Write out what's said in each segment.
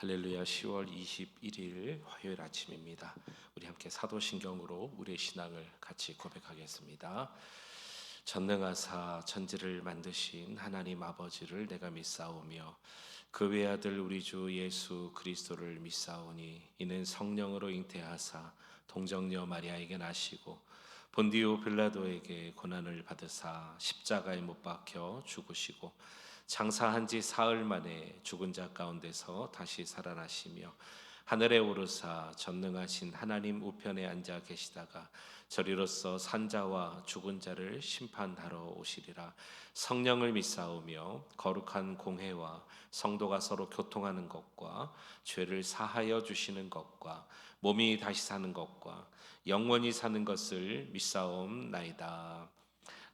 할렐루야. 10월 21일 화요일 아침입니다. 우리 함께 사도신경으로 우리의 신앙을 같이 고백하겠습니다. 전능하사 천지를 만드신 하나님 아버지를 내가 믿사오며 그 외아들 우리 주 예수 그리스도를 믿사오니 이는 성령으로 잉태하사 동정녀 마리아에게 나시고 본디오 빌라도에게 고난을 받으사 십자가에 못 박혀 죽으시고 장사한 지 사흘 만에 죽은 자 가운데서 다시 살아나시며 하늘에 오르사 전능하신 하나님 우편에 앉아 계시다가 저리로서 산자와 죽은 자를 심판하러 오시리라. 성령을 믿사오며 거룩한 공회와 성도가 서로 교통하는 것과 죄를 사하여 주시는 것과 몸이 다시 사는 것과 영원히 사는 것을 믿사옵나이다.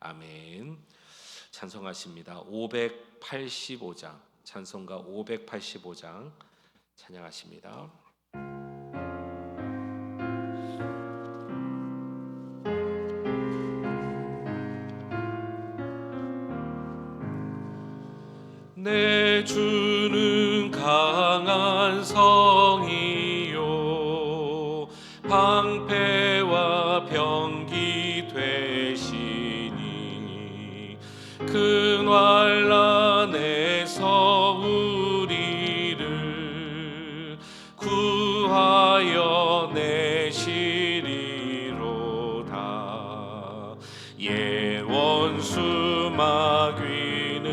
아멘. 찬송하십니다. 585장 찬송가 585장 찬양하십니다. 내 주는 강한 성이요 방패와 병기 되시니 큰 환난에서 우리를 구하여 내시리로다. 예 원수 마귀는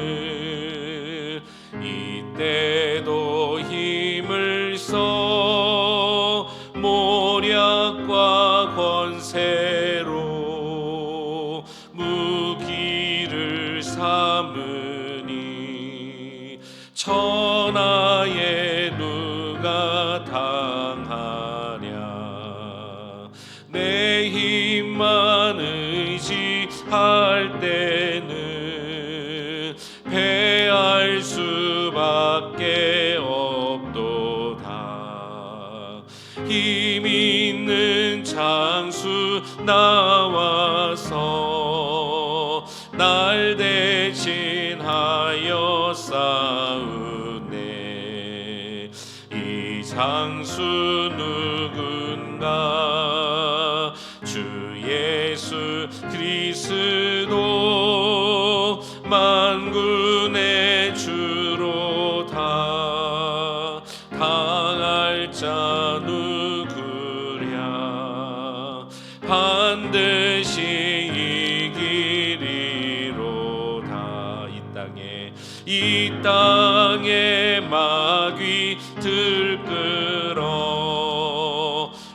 이때도 힘을 써 모략과 권세로 무기를 삼으니 천하에 누가 당하랴. 내 힘만 의지할 때는 패할 수밖에 없도다. 힘 있는 장수 나와서 날 대신하여 싸우네. 이 장수 누군가? 주 예수 그리스도 만군의 주로다. 당할 자 누구랴? 반드시 이기리로다. 이 땅에 마귀 들끓어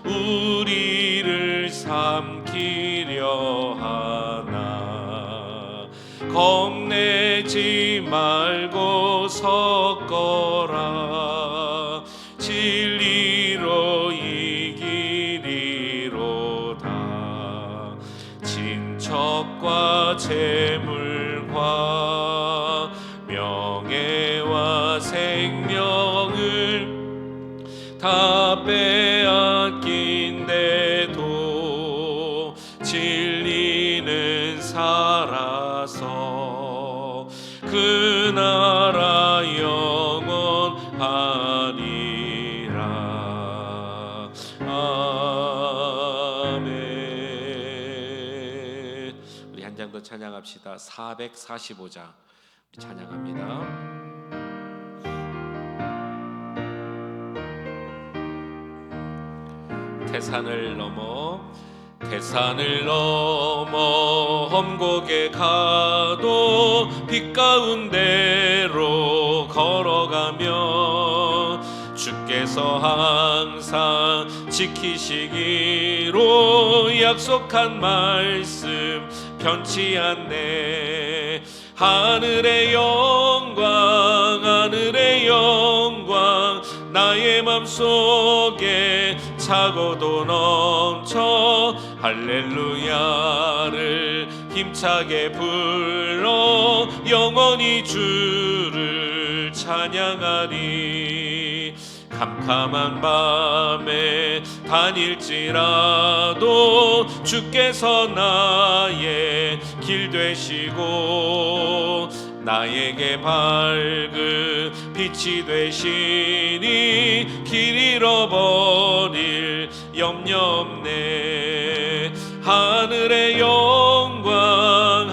우리를 삼키려 하나. 겁내지 말고 섰거라. 진리로 이기리로다. 친척과 재물과 명예와 생명을 다 빼앗긴데도 진리는 살아서 그 나라 영원하리라. 아멘. 우리 한 장 더 찬양합시다. 445장 찬양합니다. 태산을 넘어 험곡에 가도 빛 가운데로 걸어가며 주께서 항상 지키시기로 약속한 말씀 변치 않네. 하늘의 영광 나의 맘속에 차고도 넘쳐 할렐루야를 힘차게 불러 영원히 주를 찬양하리. 캄캄한 밤에 다닐지라도 주께서 나의 길 되시고 나에게 밝은 빛이 되시니 길 잃어버릴 염려 없네. 하늘의 영광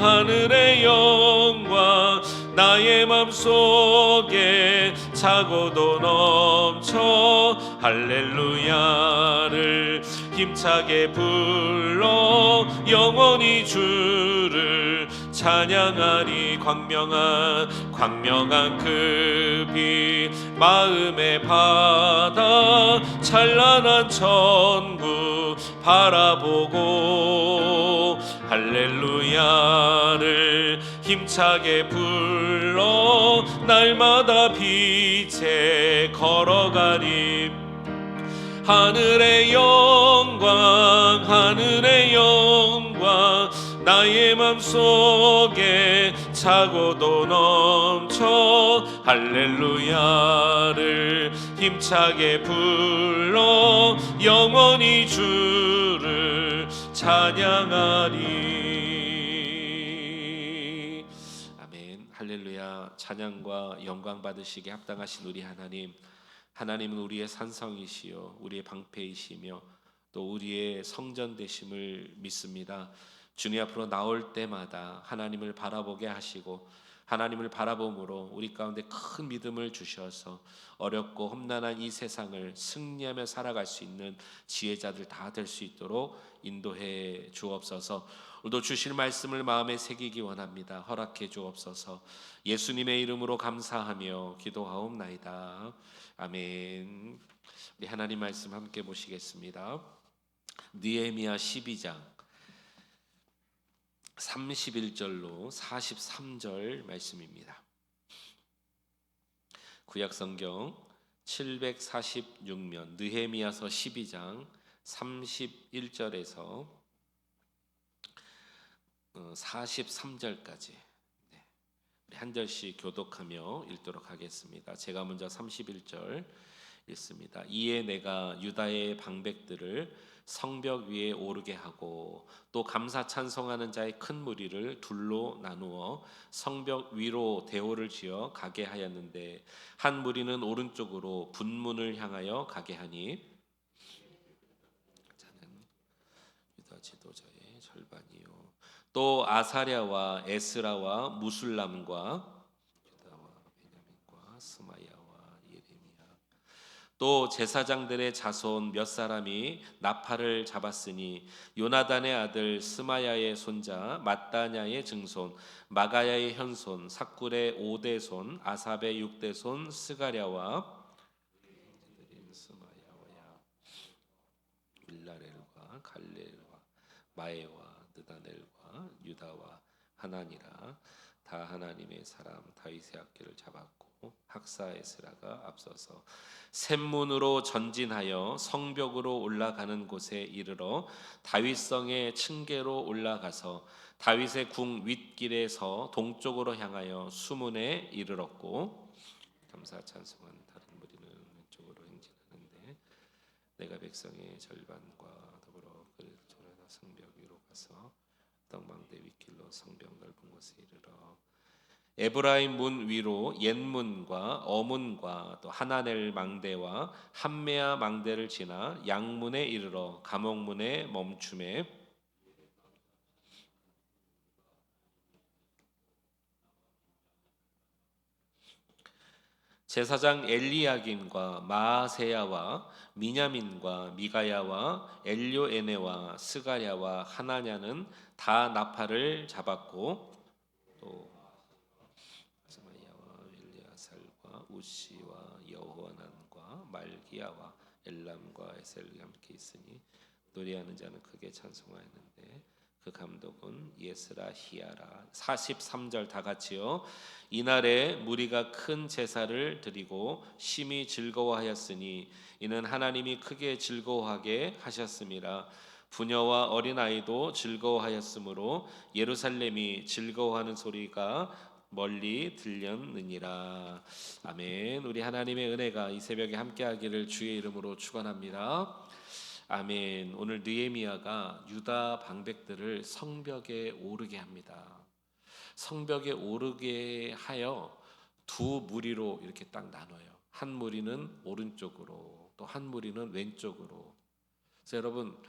하늘의 영광 나의 맘속에 차고도 넘쳐 할렐루야를 힘차게 불러 영원히 주를 찬양하리. 광명한 그 빛 마음의 바다 찬란한 천국 바라보고 할렐루야를 힘차게 불러 날마다 빛에 걸어가리. 하늘의 영광 하늘의 영광 나의 맘속에 차고도 넘쳐 할렐루야를 힘차게 불러 영원히 주를 찬양하리. 아멘. 할렐루야. 찬양과 영광 받으시기에 합당하신 우리 하나님, 하나님은 우리의 산성이시요 우리의 방패이시며 또 우리의 성전 되심을 믿습니다. 주님 앞으로 나올 때마다 하나님을 바라보게 하시고 하나님을 바라봄으로 우리 가운데 큰 믿음을 주셔서 어렵고 험난한 이 세상을 승리하며 살아갈 수 있는 지혜자들 다 될 수 있도록 인도해 주옵소서. 오늘도 주실 말씀을 마음에 새기기 원합니다. 허락해 주옵소서. 예수님의 이름으로 감사하며 기도하옵나이다. 아멘. 우리 하나님 말씀 함께 보시겠습니다. 느헤미야 12장 31절로 43절 말씀입니다. 구약성경 746면 느헤미야서 12장 31절에서 43절까지 우리 한 절씩 교독하며 읽도록 하겠습니다. 제가 먼저 31절 읽습니다. 이에 내가 유다의 방백들을 성벽 위에 오르게 하고 또 감사 찬송하는 자의 큰 무리를 둘로 나누어 성벽 위로 대오를 지어 가게 하였는데 한 무리는 오른쪽으로 분문을 향하여 가게 하니 자는 유다 지도자의 절반이요 또 아사랴와 에스라와 무술람과 유다와 베냐민과 스마야와 예레미야 또 제사장들의 자손 몇 사람이 나팔을 잡았으니 요나단의 아들 스마야의 손자 mat단야의 증손 마가야의 현손 삭굴의 5대손 아삽의 6대손 스가랴와 스마야와 밀라렐과 갈렐과 마에와 느다넬과 유다와 하나니라 다 하나님의 사람 다윗의 악기를 잡았고 학사 에스라가 앞서서 샘문으로 전진하여 성벽으로 올라가는 곳에 이르러 다윗성의 층계로 올라가서 다윗의 궁 윗길에서 동쪽으로 향하여 수문에 이르렀고 감사 찬송한 다른 무리는 왼쪽으로 행진하는데 내가 백성의 절반과 더불어 그를 돌아서 성벽 위로 가서 떡망대 윗길로 성벽 넓은 곳에 이르러 에브라임 문 위로 옛문과 어문과 또 하나넬 망대와 함메아 망대를 지나 양문에 이르러 감옥문에 멈춤에 제사장 엘리야김과 마아세야와 미냐민과 미가야와 엘료에네와 스가랴와 하나냐는 다 나팔을 잡았고 또 우시와 여호와난과 말기야와 엘람과 에셀이 함께 있으니 노래하는 자는 크게 찬송하였는데 그 감독은 예스라 히야라. 43절 다 같이요. 이날에 무리가 큰 제사를 드리고 심히 즐거워하였으니 이는 하나님이 크게 즐거워하게 하셨음이라. 부녀와 어린아이도 즐거워하였으므로 예루살렘이 즐거워하는 소리가 멀리 들렸느니라. 아멘. 우리 하나님의 은혜가 이 새벽에 함께하기를 주의 이름으로 축원합니다. 아멘. 오늘 느헤미야가 유다 방백들을 성벽에 오르게 합니다. 성벽에 오르게 하여 두 무리로 이렇게 딱 나눠요. 한 무리는 오른쪽으로, 또 한 무리는 왼쪽으로. 그래서 여러분,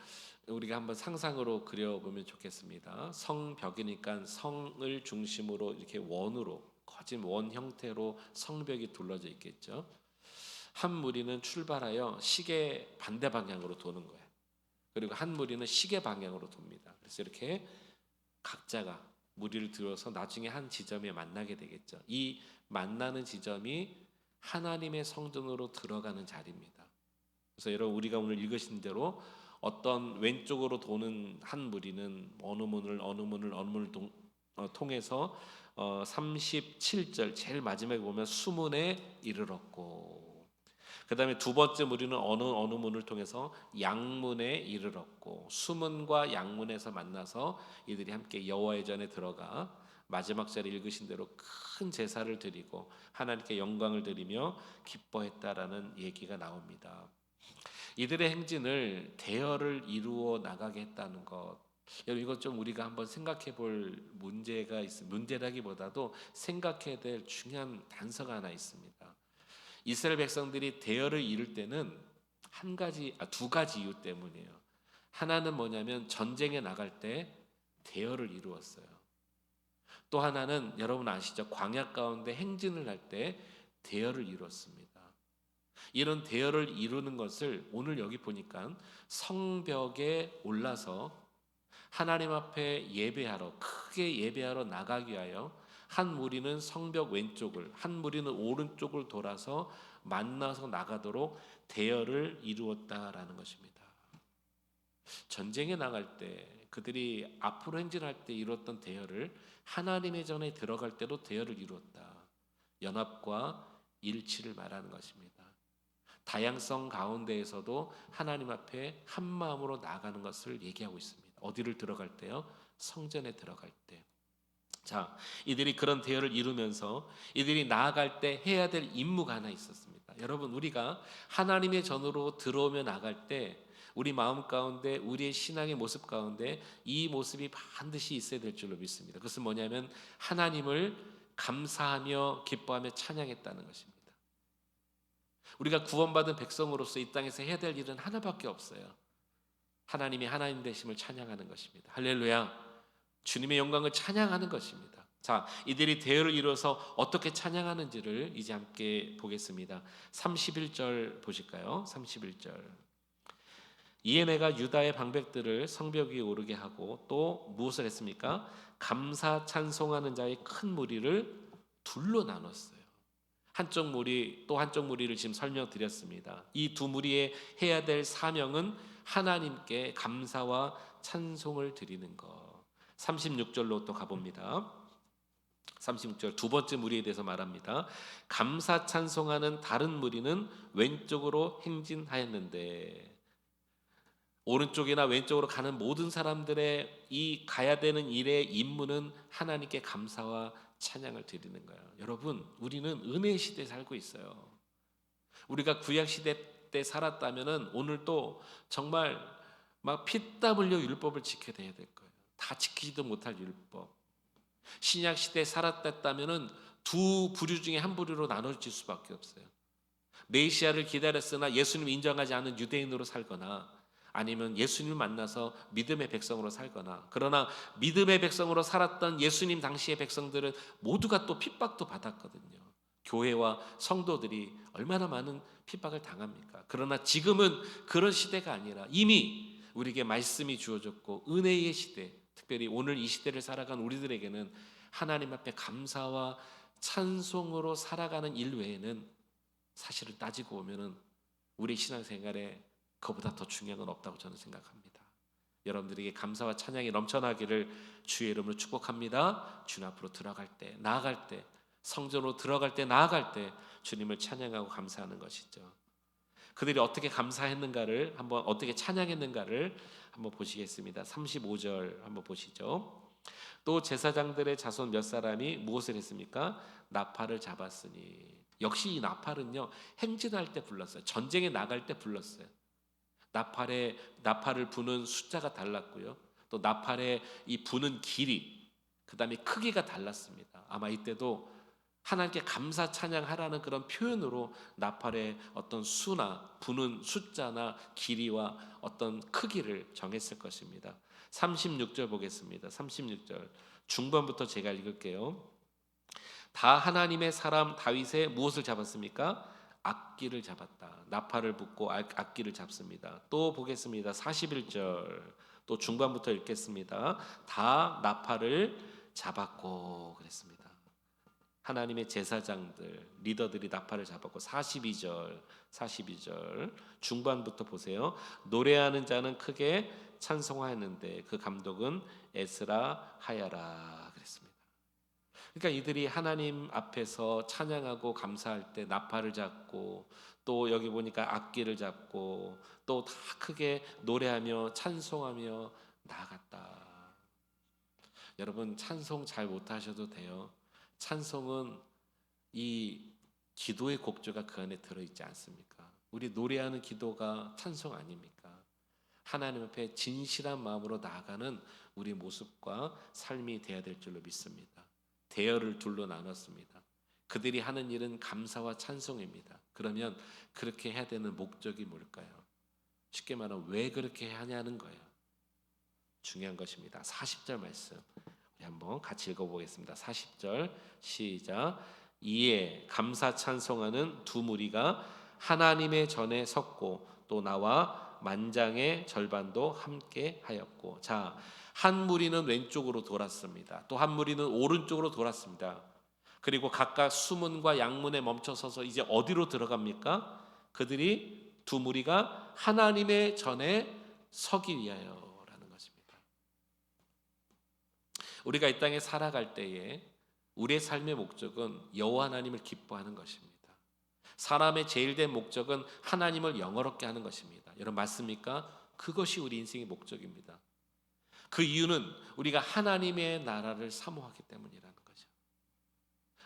우리가 한번 상상으로 그려보면 좋겠습니다. 성벽이니까 성을 중심으로 이렇게 원으로, 거진 원 형태로 성벽이 둘러져 있겠죠. 한 무리는 출발하여 시계 반대 방향으로 도는 거예요. 그리고 한 무리는 시계 방향으로 돕니다. 그래서 이렇게 각자가 무리를 들어서 나중에 한 지점에 만나게 되겠죠. 이 만나는 지점이 하나님의 성전으로 들어가는 자리입니다. 그래서 여러분, 우리가 오늘 읽으신 대로 어떤 왼쪽으로 도는 한 무리는 어느 문을 통해서 37절 제일 마지막에 보면 수문에 이르렀고, 그 다음에 두 번째 무리는 어느 문을 통해서 양문에 이르렀고, 수문과 양문에서 만나서 이들이 함께 여호와의 전에 들어가 마지막 절에 읽으신 대로 큰 제사를 드리고 하나님께 영광을 드리며 기뻐했다라는 얘기가 나옵니다. 이들의 행진을 대열을 이루어 나가게 했다는 것, 여러분, 이것 좀 우리가 한번 생각해 볼 문제가 있습니다. 문제라기보다도 생각해야 될 중요한 단서가 하나 있습니다. 이스라엘 백성들이 대열을 이룰 때는 두 가지 이유 때문이에요. 하나는 뭐냐면 전쟁에 나갈 때 대열을 이루었어요. 또 하나는 여러분 아시죠? 광야 가운데 행진을 할 때 대열을 이루었습니다. 이런 대열을 이루는 것을 오늘 여기 보니까 성벽에 올라서 하나님 앞에 예배하러, 크게 예배하러 나가기 위하여 한 무리는 성벽 왼쪽을, 한 무리는 오른쪽을 돌아서 만나서 나가도록 대열을 이루었다라는 것입니다. 전쟁에 나갈 때 그들이 앞으로 행진할 때 이루었던 대열을 하나님의 전에 들어갈 때도 대열을 이루었다. 연합과 일치를 말하는 것입니다. 다양성 가운데에서도 하나님 앞에 한 마음으로 나아가는 것을 얘기하고 있습니다. 어디를 들어갈 때요? 성전에 들어갈 때. 자, 이들이 그런 대열을 이루면서 이들이 나아갈 때 해야 될 임무가 하나 있었습니다. 여러분, 우리가 하나님의 전으로 들어오며 나갈 때 우리 마음 가운데, 우리의 신앙의 모습 가운데 이 모습이 반드시 있어야 될 줄로 믿습니다. 그것은 뭐냐면 하나님을 감사하며 기뻐하며 찬양했다는 것입니다. 우리가 구원받은 백성으로서 이 땅에서 해야 될 일은 하나밖에 없어요. 하나님이 하나님 되심을 찬양하는 것입니다. 할렐루야. 주님의 영광을 찬양하는 것입니다. 자, 이들이 대열을 이루어서 어떻게 찬양하는지를 이제 함께 보겠습니다. 31절 보실까요? 31절. 이에 내가 유다의 방백들을 성벽 위에 오르게 하고 또 무엇을 했습니까? 감사 찬송하는 자의 큰 무리를 둘로 나눴어요. 한쪽 무리 또 한쪽 무리를 지금 설명드렸습니다. 이 두 무리의 해야 될 사명은 하나님께 감사와 찬송을 드리는 것. 36절로 또 가봅니다. 36절 두 번째 무리에 대해서 말합니다. 감사 찬송하는 다른 무리는 왼쪽으로 행진하였는데, 오른쪽이나 왼쪽으로 가는 모든 사람들의 이 가야 되는 일의 임무는 하나님께 감사와 찬양을 드리는 거예요. 여러분, 우리는 은혜의 시대에 살고 있어요. 우리가 구약 시대 때 살았다면은 오늘 또 정말 막 피땀 흘려 율법을 지켜야 될 거예요. 다 지키지도 못할 율법. 신약 시대에 살았다면은 두 부류 중에 한 부류로 나눠질 수밖에 없어요. 메시아를 기다렸으나 예수님 인정하지 않은 유대인으로 살거나, 아니면 예수님을 만나서 믿음의 백성으로 살거나. 그러나 믿음의 백성으로 살았던 예수님 당시의 백성들은 모두가 또 핍박도 받았거든요. 교회와 성도들이 얼마나 많은 핍박을 당합니까? 그러나 지금은 그런 시대가 아니라 이미 우리에게 말씀이 주어졌고 은혜의 시대, 특별히 오늘 이 시대를 살아간 우리들에게는 하나님 앞에 감사와 찬송으로 살아가는 일 외에는 사실을 따지고 보면은 우리 신앙생활에 그보다 더 중요한 건 없다고 저는 생각합니다. 여러분들에게 감사와 찬양이 넘쳐나기를 주의 이름으로 축복합니다. 주님 앞으로 들어갈 때, 나아갈 때, 성전으로 들어갈 때, 나아갈 때 주님을 찬양하고 감사하는 것이죠. 그들이 어떻게 감사했는가를 한번, 어떻게 찬양했는가를 한번 보시겠습니다. 35절 한번 보시죠. 또 제사장들의 자손 몇 사람이 무엇을 했습니까? 나팔을 잡았으니. 역시 이 나팔은요, 행진할 때 불렀어요. 전쟁에 나갈 때 불렀어요. 나팔을 부는 숫자가 달랐고요. 또 나팔의 이 부는 길이, 그다음에 크기가 달랐습니다. 아마 이때도 하나님께 감사 찬양하라는 그런 표현으로 나팔의 어떤 수나 부는 숫자나 길이와 어떤 크기를 정했을 것입니다. 36절 보겠습니다. 36절 중반부터 제가 읽을게요. 다 하나님의 사람 다윗의 무엇을 잡았습니까? 악기를 잡았다. 나팔을 붓고 악기를 잡습니다. 또 보겠습니다. 41절 또 중반부터 읽겠습니다. 다 나팔을 잡았고 그랬습니다. 하나님의 제사장들, 리더들이 나팔을 잡았고 42절 중반부터 보세요. 노래하는 자는 크게 찬송하였는데 그 감독은 에스라 하야라 그랬습니다. 그러니까 이들이 하나님 앞에서 찬양하고 감사할 때 나팔을 잡고 또 여기 보니까 악기를 잡고 또 다 크게 노래하며 찬송하며 나아갔다. 여러분 찬송 잘 못하셔도 돼요. 찬송은 이 기도의 곡조가 그 안에 들어있지 않습니까? 우리 노래하는 기도가 찬송 아닙니까? 하나님 앞에 진실한 마음으로 나아가는 우리 모습과 삶이 되어야 될 줄로 믿습니다. 대열을 둘로 나눴습니다. 그들이 하는 일은 감사와 찬송입니다. 그러면 그렇게 해야 되는 목적이 뭘까요? 쉽게 말하면 왜 그렇게 하냐는 거예요. 중요한 것입니다. 40절 말씀 우리 한번 같이 읽어보겠습니다. 40절 시작. 이에 감사 찬송하는 두 무리가 하나님의 전에 섰고 또 나와 만장의 절반도 함께 하였고. 자, 한 무리는 왼쪽으로 돌았습니다. 또 한 무리는 오른쪽으로 돌았습니다. 그리고 각각 수문과 양문에 멈춰 서서 이제 어디로 들어갑니까? 그들이 두 무리가 하나님의 전에 서기 위하여라는 것입니다. 우리가 이 땅에 살아갈 때에 우리의 삶의 목적은 여호와 하나님을 기뻐하는 것입니다. 사람의 제일 된 목적은 하나님을 영화롭게 하는 것입니다. 여러분 맞습니까? 그것이 우리 인생의 목적입니다. 그 이유는 우리가 하나님의 나라를 사모하기 때문이라는 거죠.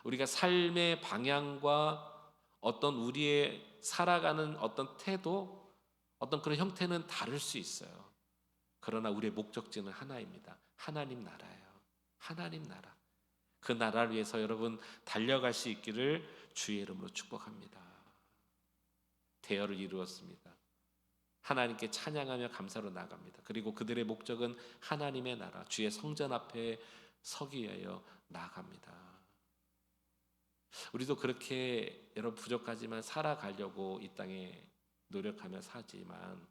우리가 삶의 방향과 어떤 우리의 살아가는 어떤 태도, 어떤 그런 형태는 다를 수 있어요. 그러나 우리의 목적지는 하나입니다. 하나님 나라예요. 하나님 나라. 그 나라를 위해서 여러분 달려갈 수 있기를 주의 이름으로 축복합니다. 대열을 이루었습니다. 하나님께 찬양하며 감사로 나갑니다. 그리고 그들의 목적은 하나님의 나라, 주의 성전 앞에 서기 위하여 나아갑니다. 우리도 그렇게 여러분 부족하지만 살아가려고 이 땅에 노력하며 사지만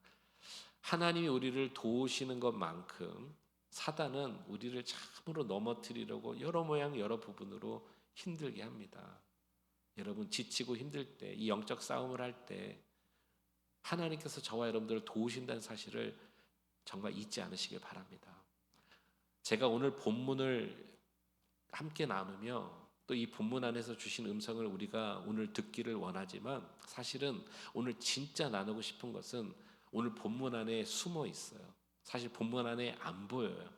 하나님이 우리를 도우시는 것만큼 사단은 우리를 참으로 넘어뜨리려고 여러 모양 여러 부분으로 힘들게 합니다. 여러분 지치고 힘들 때, 이 영적 싸움을 할 때 하나님께서 저와 여러분들을 도우신다는 사실을 정말 잊지 않으시길 바랍니다. 제가 오늘 본문을 함께 나누며 또 이 본문 안에서 주신 음성을 우리가 오늘 듣기를 원하지만 사실은 오늘 진짜 나누고 싶은 것은 오늘 본문 안에 숨어 있어요. 사실 본문 안에 안 보여요.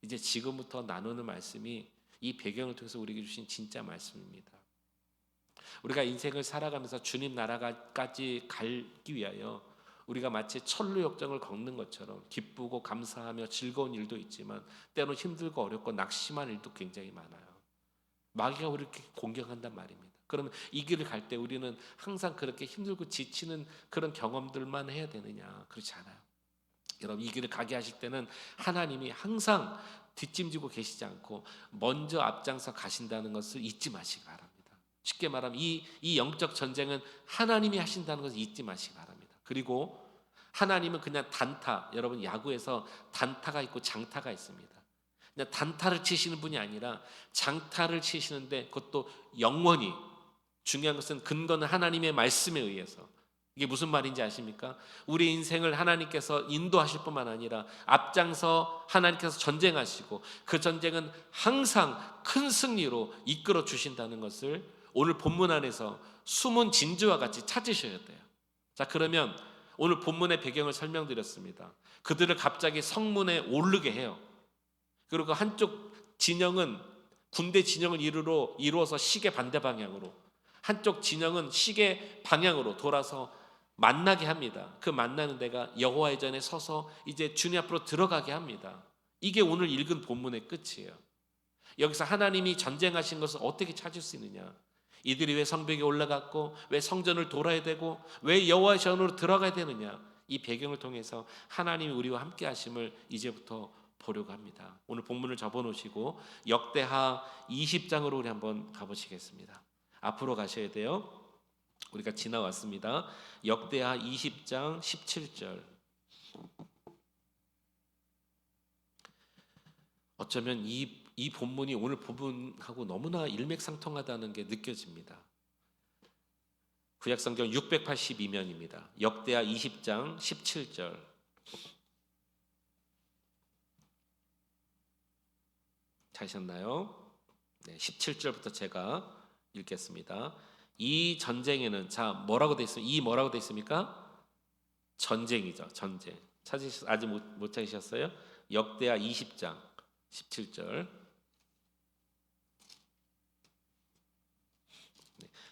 이제 지금부터 나누는 말씀이 이 배경을 통해서 우리에게 주신 진짜 말씀입니다. 우리가 인생을 살아가면서 주님 나라까지 가기 위하여 우리가 마치 천루역정을 걷는 것처럼 기쁘고 감사하며 즐거운 일도 있지만 때로는 힘들고 어렵고 낙심한 일도 굉장히 많아요. 마귀가 우리를 이렇게 공격한단 말입니다. 그러면 이 길을 갈 때 우리는 항상 그렇게 힘들고 지치는 그런 경험들만 해야 되느냐? 그렇지 않아요. 여러분 이 길을 가게 하실 때는 하나님이 항상 뒷짐지고 계시지 않고 먼저 앞장서 가신다는 것을 잊지 마시기 바랍니다. 쉽게 말하면 이 영적 전쟁은 하나님이 하신다는 것을 잊지 마시기 바랍니다. 그리고 하나님은 그냥 단타, 여러분 야구에서 단타가 있고 장타가 있습니다. 그냥 단타를 치시는 분이 아니라 장타를 치시는데 그것도 영원히, 중요한 것은 근거는 하나님의 말씀에 의해서. 이게 무슨 말인지 아십니까? 우리 인생을 하나님께서 인도하실 뿐만 아니라 앞장서 하나님께서 전쟁하시고 그 전쟁은 항상 큰 승리로 이끌어 주신다는 것을 오늘 본문 안에서 숨은 진주와 같이 찾으셔야 돼요. 자, 그러면 오늘 본문의 배경을 설명드렸습니다. 그들을 갑자기 성문에 오르게 해요. 그리고 한쪽 진영은 군대 진영을 이루어서 시계 반대 방향으로, 한쪽 진영은 시계 방향으로 돌아서 만나게 합니다. 그 만나는 데가 여호와의 전에 서서 이제 주님 앞으로 들어가게 합니다. 이게 오늘 읽은 본문의 끝이에요. 여기서 하나님이 전쟁하신 것을 어떻게 찾을 수 있느냐? 이들이 왜 성벽에 올라갔고 왜 성전을 돌아야 되고 왜 여호와의 전으로 들어가야 되느냐? 이 배경을 통해서 하나님이 우리와 함께 하심을 이제부터 보려고 합니다. 오늘 본문을 접어놓으시고 역대하 20장으로 우리 한번 가보시겠습니다. 앞으로 가셔야 돼요. 우리가 지나왔습니다. 역대하 20장 17절. 어쩌면 이 본문이 오늘 본문하고 너무나 일맥상통하다는 게 느껴집니다. 구약성경 682면입니다. 역대하 20장 17절. 찾으셨나요? 네, 17절부터 제가 읽겠습니다. 이 전쟁에는 뭐라고 돼 있습니까? 뭐라고 돼 있습니까? 전쟁이죠. 전쟁. 아직 못 찾으셨어요? 역대하 20장 17절.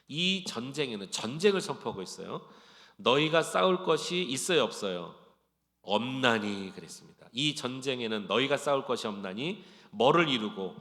이 전쟁에는 전쟁을 선포하고 있어요. 너희가 싸울 것이 있어요, 없어요? 없나니 그랬습니다. 이 전쟁에는 너희가 싸울 것이 없나니 뭐를 이루고?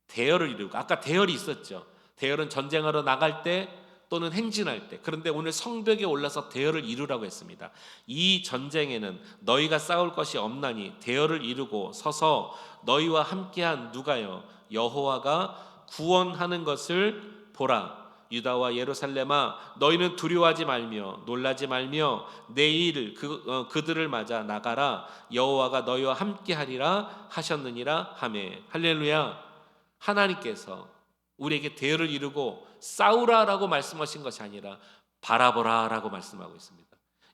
대열을 이루고. 아까 대열이 있었죠. 대열은 전쟁하러 나갈 때 또는 행진할 때. 그런데 오늘 성벽에 올라서 대열을 이루라고 했습니다. 이 전쟁에는 너희가 싸울 것이 없나니 대열을 이루고 서서 너희와 함께한 누가요? 여호와가 구원하는 것을 보라. 유다와 예루살렘아 너희는 두려워하지 말며 놀라지 말며 내일 그들을 맞아 나가라. 여호와가 너희와 함께하리라 하셨느니라 하매. 할렐루야. 하나님께서 우리에게 대열을 이루고 싸우라라고 말씀하신 것이 아니라 바라보라라고 말씀하고 있습니다.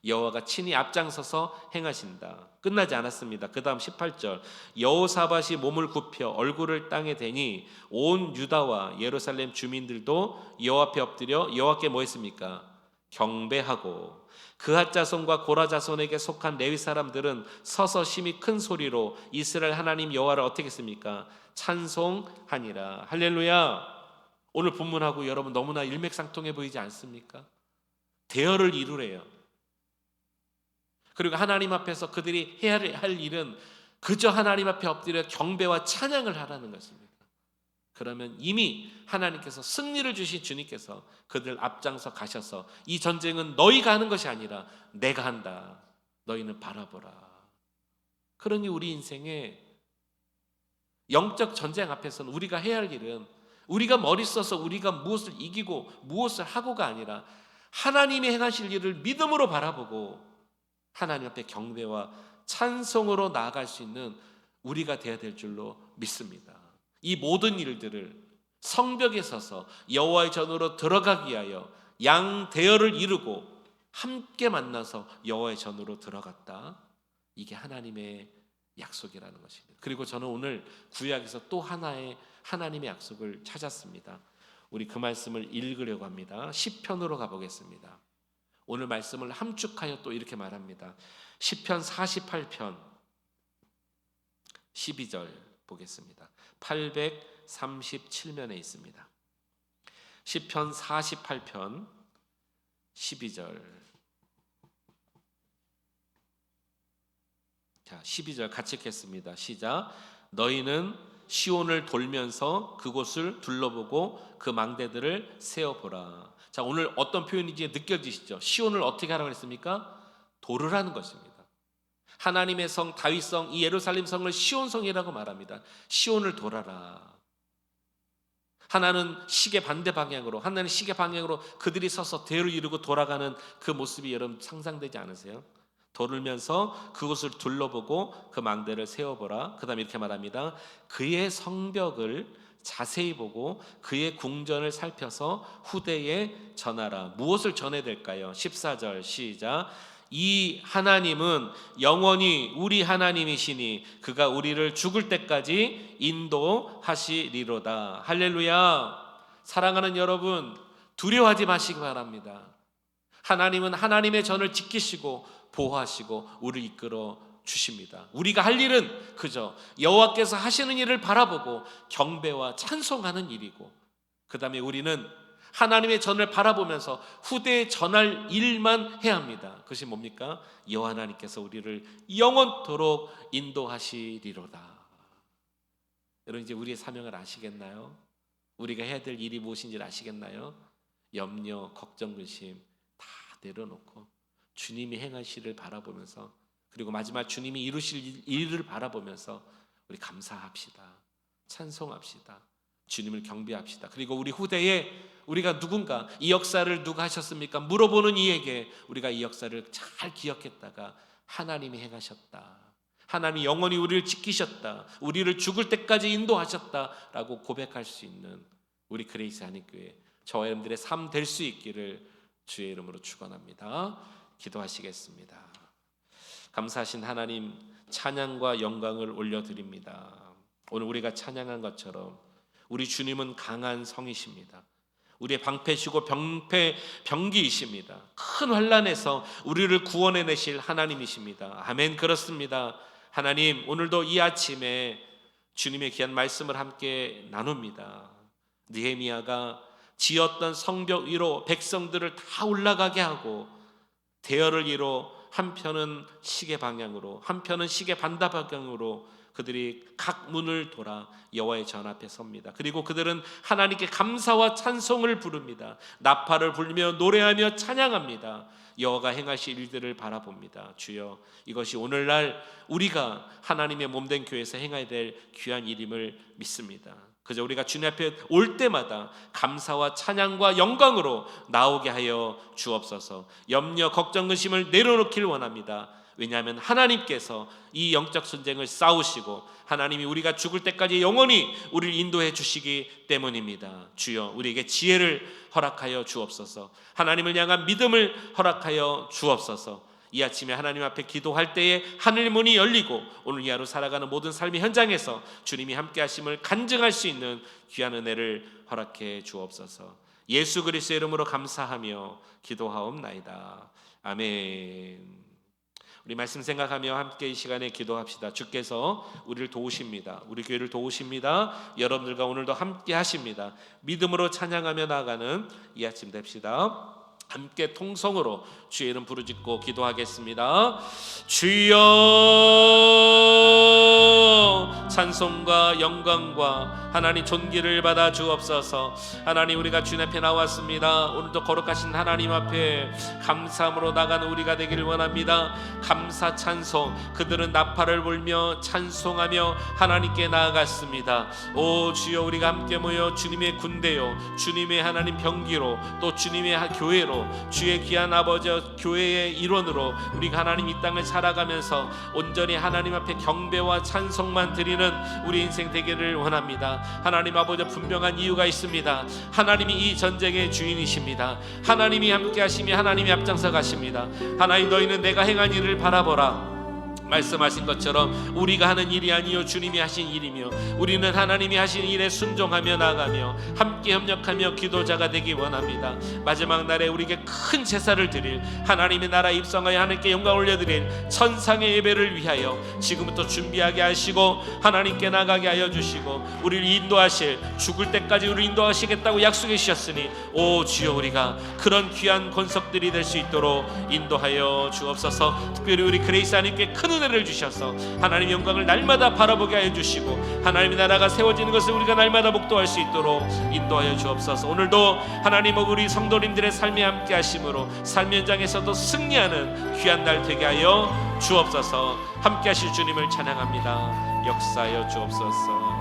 여호와가 친히 앞장서서 행하신다. 끝나지 않았습니다. 그 다음 18절. 여호사밧이 몸을 굽혀 얼굴을 땅에 대니 온 유다와 예루살렘 주민들도 여호와 앞에 엎드려 여호와께 뭐 했습니까? 경배하고 그핫 자손과 고라 자손에게 속한 레위 사람들은 서서 심히 큰 소리로 이스라엘 하나님 여호와를 어떻게 했습니까? 찬송하니라. 할렐루야. 오늘 본문하고 여러분 너무나 일맥상통해 보이지 않습니까? 대열을 이루래요. 그리고 하나님 앞에서 그들이 해야 할 일은 그저 하나님 앞에 엎드려 경배와 찬양을 하라는 것입니다. 그러면 이미 하나님께서 승리를 주신 주님께서 그들 앞장서 가셔서 이 전쟁은 너희가 하는 것이 아니라 내가 한다. 너희는 바라보라. 그러니 우리 인생에 영적 전쟁 앞에서는 우리가 해야 할 일은 우리가 머리 써서 우리가 무엇을 이기고 무엇을 하고가 아니라 하나님이 행하실 일을 믿음으로 바라보고 하나님 앞에 경배와 찬송으로 나아갈 수 있는 우리가 되어야 될 줄로 믿습니다. 이 모든 일들을 성벽에 서서 여호와의 전으로 들어가기 위하여 양 대열을 이루고 함께 만나서 여호와의 전으로 들어갔다. 이게 하나님의 약속이라는 것입니다. 그리고 저는 오늘 구약에서 또 하나의 하나님의 약속을 찾았습니다. 우리 그 말씀을 읽으려고 합니다. 시편으로 가보겠습니다. 오늘 말씀을 함축하여 또 이렇게 말합니다. 시편 48편 12절 보겠습니다. 837면에 있습니다. 시편 48편 12절. 자, 12절 같이 읽겠습니다. 시작. 너희는 시온을 돌면서 그곳을 둘러보고 그 망대들을 세어보라. 자, 오늘 어떤 표현인지 느껴지시죠? 시온을 어떻게 하라고 했습니까? 도르라는 것입니다. 하나님의 성 다윗성 이 예루살렘 성을 시온성이라고 말합니다. 시온을 돌아라. 하나는 시계 반대 방향으로, 하나는 시계 방향으로 그들이 서서 대를 이루고 돌아가는 그 모습이 여러분 상상되지 않으세요? 돌면서 그곳을 둘러보고 그 망대를 세워보라. 그 다음에 이렇게 말합니다. 그의 성벽을 자세히 보고 그의 궁전을 살펴서 후대에 전하라. 무엇을 전해야 될까요? 14절 시작. 이 하나님은 영원히 우리 하나님이시니 그가 우리를 죽을 때까지 인도하시리로다. 할렐루야. 사랑하는 여러분, 두려워하지 마시기 바랍니다. 하나님은 하나님의 전을 지키시고 보호하시고 우리를 이끌어 주십니다. 우리가 할 일은 그저 여호와께서 하시는 일을 바라보고 경배와 찬송하는 일이고, 그 다음에 우리는 하나님의 전을 바라보면서 후대에 전할 일만 해야 합니다. 그것이 뭡니까? 여호와 하나님께서 우리를 영원토록 인도하시리로다. 여러분 이제 우리의 사명을 아시겠나요? 우리가 해야 될 일이 무엇인지를 아시겠나요? 염려, 걱정, 근심 다 내려놓고 주님이 행하시를 바라보면서, 그리고 마지막 주님이 이루실 일을 바라보면서 우리 감사합시다. 찬송합시다. 주님을 경배합시다. 그리고 우리 후대에 우리가 누군가 이 역사를 누가 하셨습니까? 물어보는 이에게 우리가 이 역사를 잘 기억했다가 하나님이 행하셨다, 하나님이 영원히 우리를 지키셨다, 우리를 죽을 때까지 인도하셨다라고 고백할 수 있는 우리 그레이스 한인교회 저와 여러분들의 삶 될 수 있기를 주의 이름으로 축원합니다. 기도하시겠습니다. 감사하신 하나님, 찬양과 영광을 올려드립니다. 오늘 우리가 찬양한 것처럼 우리 주님은 강한 성이십니다. 우리의 방패시고 병기이십니다. 큰 환난에서 우리를 구원해내실 하나님이십니다. 아멘. 그렇습니다. 하나님, 오늘도 이 아침에 주님의 귀한 말씀을 함께 나눕니다. 느헤미야가 지었던 성벽 위로 백성들을 다 올라가게 하고 대열을 이뤄 한편은 시계 방향으로, 한편은 시계 반대 방향으로 그들이 각 문을 돌아 여호와의 전 앞에 섭니다. 그리고 그들은 하나님께 감사와 찬송을 부릅니다. 나팔을 불며 노래하며 찬양합니다. 여호와가 행하실 일들을 바라봅니다. 주여, 이것이 오늘날 우리가 하나님의 몸된 교회에서 행해야 될 귀한 일임을 믿습니다. 그저 우리가 주님 앞에 올 때마다 감사와 찬양과 영광으로 나오게 하여 주옵소서. 염려, 걱정, 근심을 내려놓길 원합니다. 왜냐하면 하나님께서 이 영적 전쟁을 싸우시고 하나님이 우리가 죽을 때까지 영원히 우리를 인도해 주시기 때문입니다. 주여, 우리에게 지혜를 허락하여 주옵소서. 하나님을 향한 믿음을 허락하여 주옵소서. 이 아침에 하나님 앞에 기도할 때에 하늘 문이 열리고 오늘 이 하루 살아가는 모든 삶의 현장에서 주님이 함께 하심을 간증할 수 있는 귀한 은혜를 허락해 주옵소서. 예수 그리스도의 이름으로 감사하며 기도하옵나이다. 아멘. 우리 말씀 생각하며 함께 이 시간에 기도합시다. 주께서 우리를 도우십니다. 우리 교회를 도우십니다. 여러분들과 오늘도 함께 하십니다. 믿음으로 찬양하며 나아가는 이 아침 됩시다. 함께 통성으로 주의 이름 부르짖고 기도하겠습니다. 주여, 찬송과 영광과 하나님 존귀를 받아 주옵소서. 하나님, 우리가 주님 앞에 나왔습니다. 오늘도 거룩하신 하나님 앞에 감사함으로 나가는 우리가 되기를 원합니다. 감사 찬송, 그들은 나팔을 불며 찬송하며 하나님께 나아갔습니다. 오 주여, 우리가 함께 모여 주님의 군대요, 주님의 하나님 병기로, 또 주님의 교회로, 주의 귀한 아버지 교회의 일원으로 우리가 하나님 이 땅을 살아가면서 온전히 하나님 앞에 경배와 찬송만 드리는 우리 인생 되기를 원합니다. 하나님 아버지, 분명한 이유가 있습니다. 하나님이 이 전쟁의 주인이십니다. 하나님이 함께 하시며 하나님이 앞장서 가십니다. 하나님, 너희는 내가 행한 일을 바라보라 말씀하신 것처럼 우리가 하는 일이 아니요 주님이 하신 일이며, 우리는 하나님이 하신 일에 순종하며 나아가며 함께 협력하며 기도자가 되기 원합니다. 마지막 날에 우리에게 큰 제사를 드릴, 하나님의 나라 입성하여 하나님께 영광 올려드릴 천상의 예배를 위하여 지금부터 준비하게 하시고 하나님께 나가게 하여 주시고 우리를 인도하실, 죽을 때까지 우리를 인도하시겠다고 약속해 주셨으니 오 주여, 우리가 그런 귀한 권속들이 될 수 있도록 인도하여 주옵소서. 특별히 우리 그레이스 하나님께 큰 은혜를 주셔서 하나님의 영광을 날마다 바라보게 하여 주시고 하나님의 나라가 세워지는 것을 우리가 날마다 목도할 수 있도록 인도하여 주옵소서. 오늘도 하나님, 우리 성도님들의 삶에 함께 하심으로 삶 현장에서도 승리하는 귀한 날 되게 하여 주옵소서. 함께 하실 주님을 찬양합니다. 역사하여 주옵소서.